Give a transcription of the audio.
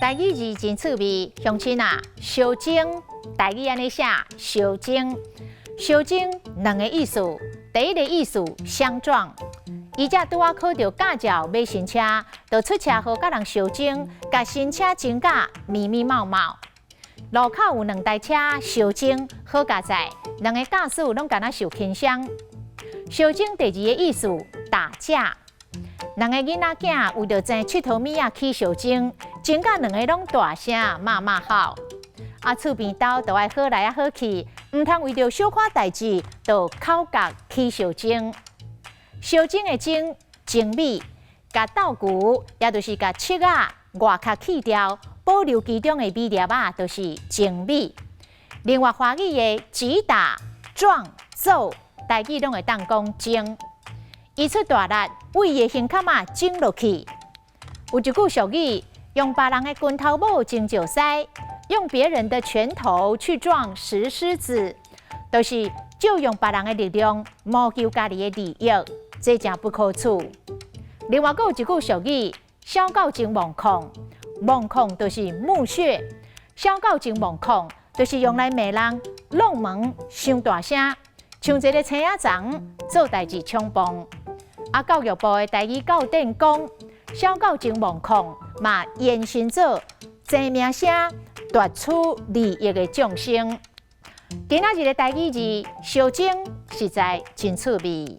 台语字真趣味，乡亲啊，烧蒸台语安尼写，烧蒸。烧蒸两个意思，第一个意思相撞。伊只拄啊考到驾照买新车，就出车祸甲人烧蒸，甲新车真假密密茂茂。路口有两台车烧蒸，好佳在，两个驾驶拢敢若受轻伤。烧蒸第二个意思打架。两个囡仔囝为着争佚佗物仔起烧蒸，真甲两个拢大声骂骂吼。厝边斗就爱好来啊好去，唔通为着小可代志就口角起烧蒸。烧蒸的蒸，精米，甲豆腐，也就是甲切啊外壳去掉，保留其中的米粒啊，就是精米。另外华语的击打、撞、揍，台语拢会当讲蒸。伊出大力，为伊的胸壳啊蒸落去。有一句俗语，用别人的拳头母蒸石狮，用别人的拳头去撞石狮子，就是就用别人的力量谋求家己的利益，这真不可取。另外，有一句俗语，小狗真罔控，罔控就是木屑，小狗真罔控就是用来骂人弄门伤大声，像一个青仔长做代志冲崩。教育部的台语教典讲，小狗真罔控，嘛言行做真名声，夺取利益的众生。今仔日的台语字，烧蒸实在真趣味。